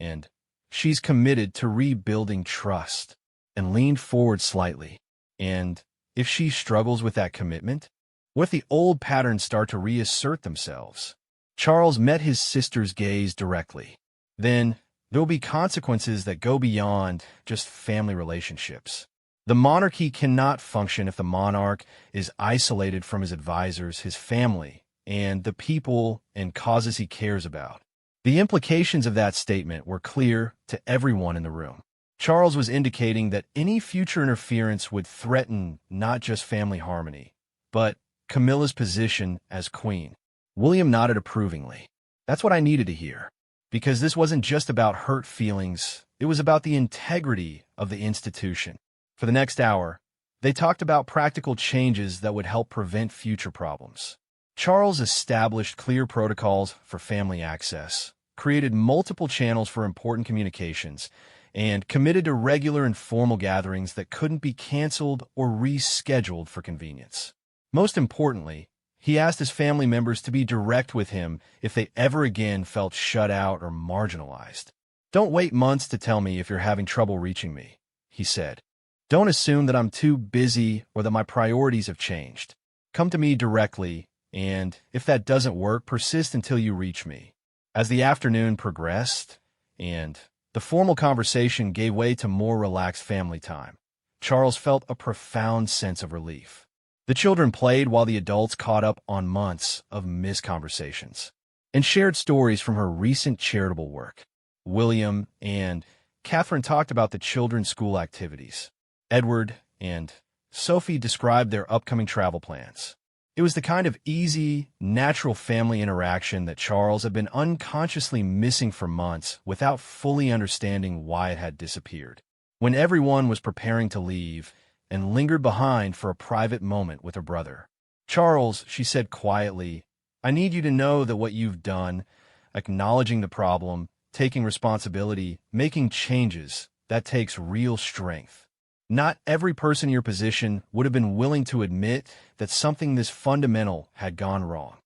and she's committed to rebuilding trust," and leaned forward slightly. "And if she struggles with that commitment, what if the old patterns start to reassert themselves?" Charles met his sister's gaze directly. "Then there will be consequences that go beyond just family relationships. The monarchy cannot function if the monarch is isolated from his advisors, his family, and the people and causes he cares about." The implications of that statement were clear to everyone in the room. Charles was indicating that any future interference would threaten not just family harmony, but Camilla's position as queen. William nodded approvingly. "That's what I needed to hear, because this wasn't just about hurt feelings, it was about the integrity of the institution." For the next hour, they talked about practical changes that would help prevent future problems. Charles established clear protocols for family access, created multiple channels for important communications, and committed to regular informal gatherings that couldn't be canceled or rescheduled for convenience. Most importantly, he asked his family members to be direct with him if they ever again felt shut out or marginalized. "Don't wait months to tell me if you're having trouble reaching me," he said. "Don't assume that I'm too busy or that my priorities have changed. Come to me directly, and if that doesn't work, persist until you reach me." As the afternoon progressed, and the formal conversation gave way to more relaxed family time, Charles felt a profound sense of relief. The children played while the adults caught up on months of missed conversations and shared stories from her recent charitable work. William and Catherine talked about the children's school activities. Edward and Sophie described their upcoming travel plans. It was the kind of easy, natural family interaction that Charles had been unconsciously missing for months without fully understanding why it had disappeared. When everyone was preparing to leave and lingered behind for a private moment with her brother, "Charles," she said quietly, "I need you to know that what you've done, acknowledging the problem, taking responsibility, making changes, that takes real strength. Not every person in your position would have been willing to admit that something this fundamental had gone wrong."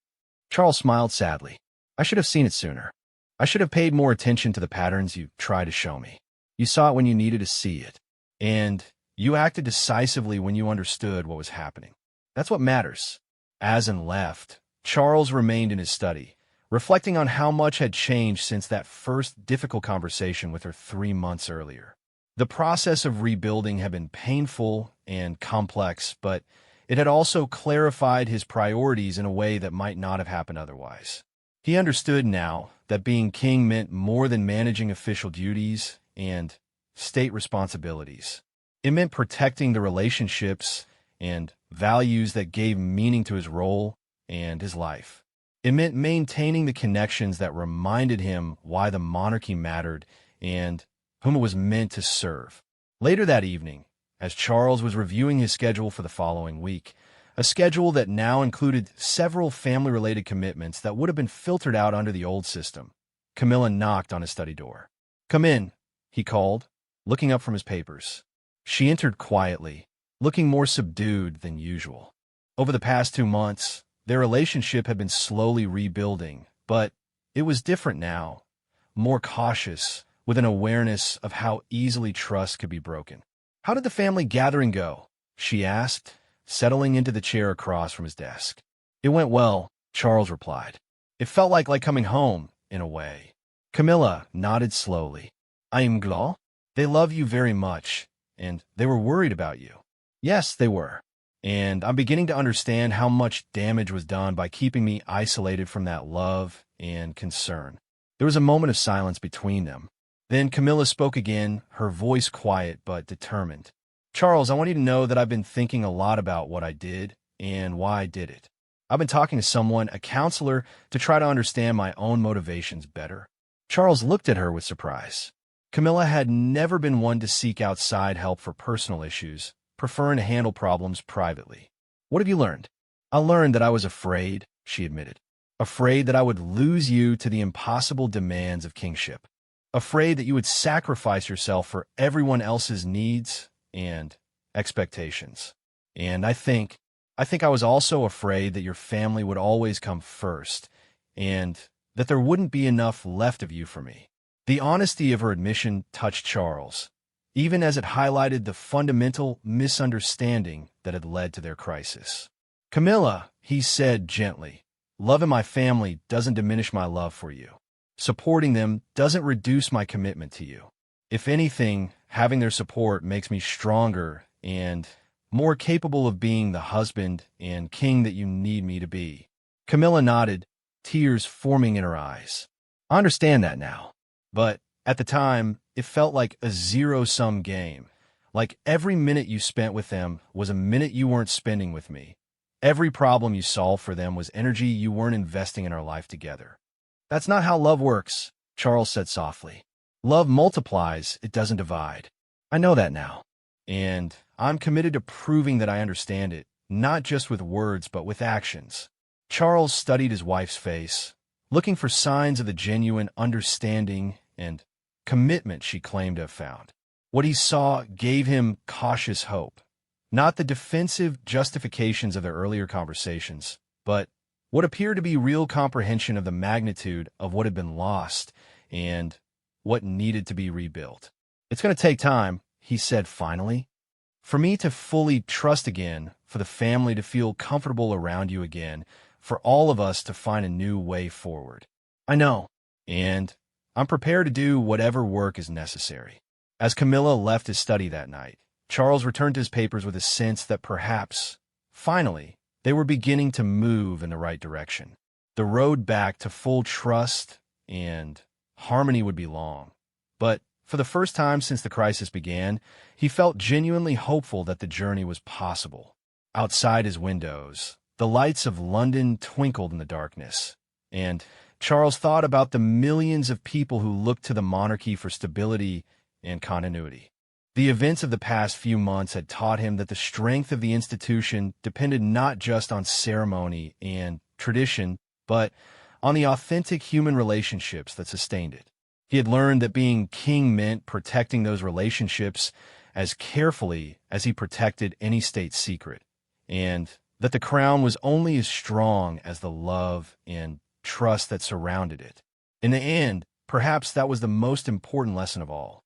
Charles smiled sadly. "I should have seen it sooner. I should have paid more attention to the patterns you tried to show me. You saw it when you needed to see it. And you acted decisively when you understood what was happening. That's what matters." As and left, Charles remained in his study, reflecting on how much had changed since that first difficult conversation with her 3 months earlier. The process of rebuilding had been painful and complex, but it had also clarified his priorities in a way that might not have happened otherwise. He understood now that being king meant more than managing official duties and state responsibilities. It meant protecting the relationships and values that gave meaning to his role and his life. It meant maintaining the connections that reminded him why the monarchy mattered and whom it was meant to serve. Later that evening, as Charles was reviewing his schedule for the following week, a schedule that now included several family-related commitments that would have been filtered out under the old system, Camilla knocked on his study door. "Come in," he called, looking up from his papers. She entered quietly, looking more subdued than usual. Over the past 2 months, their relationship had been slowly rebuilding, but it was different now, more cautious, with an awareness of how easily trust could be broken. "How did the family gathering go?" she asked, settling into the chair across from his desk. "It went well," Charles replied. "It felt like coming home, in a way." Camilla nodded slowly. "I am glad. They love you very much, and they were worried about you." "Yes, they were. And I'm beginning to understand how much damage was done by keeping me isolated from that love and concern." There was a moment of silence between them. Then Camilla spoke again, her voice quiet but determined. "Charles, I want you to know that I've been thinking a lot about what I did and why I did it. I've been talking to someone, a counselor, to try to understand my own motivations better." Charles looked at her with surprise. Camilla had never been one to seek outside help for personal issues, preferring to handle problems privately. "What have you learned?" "I learned that I was afraid," she admitted. "Afraid that I would lose you to the impossible demands of kingship. Afraid that you would sacrifice yourself for everyone else's needs and expectations. And I think I was also afraid that your family would always come first, and that there wouldn't be enough left of you for me." The honesty of her admission touched Charles, even as it highlighted the fundamental misunderstanding that had led to their crisis. "Camilla," he said gently, "loving my family doesn't diminish my love for you. Supporting them doesn't reduce my commitment to you. If anything, having their support makes me stronger and more capable of being the husband and king that you need me to be." Camilla nodded, tears forming in her eyes. "I understand that now. But at the time, it felt like a zero-sum game. Like every minute you spent with them was a minute you weren't spending with me. Every problem you solved for them was energy you weren't investing in our life together." "That's not how love works," Charles said softly. "Love multiplies, it doesn't divide. I know that now. And I'm committed to proving that I understand it, not just with words, but with actions." Charles studied his wife's face, looking for signs of the genuine understanding and commitment she claimed to have found. What he saw gave him cautious hope. Not the defensive justifications of their earlier conversations, but what appeared to be real comprehension of the magnitude of what had been lost and what needed to be rebuilt. "It's going to take time," he said finally, "for me to fully trust again, for the family to feel comfortable around you again, for all of us to find a new way forward. I know, and I'm prepared to do whatever work is necessary." As Camilla left his study that night, Charles returned to his papers with a sense that perhaps, finally, they were beginning to move in the right direction. The road back to full trust and harmony would be long, but for the first time since the crisis began, he felt genuinely hopeful that the journey was possible. Outside his windows, the lights of London twinkled in the darkness, and Charles thought about the millions of people who looked to the monarchy for stability and continuity. The events of the past few months had taught him that the strength of the institution depended not just on ceremony and tradition, but on the authentic human relationships that sustained it. He had learned that being king meant protecting those relationships as carefully as he protected any state secret, and that the crown was only as strong as the love and trust that surrounded it. In the end, perhaps that was the most important lesson of all.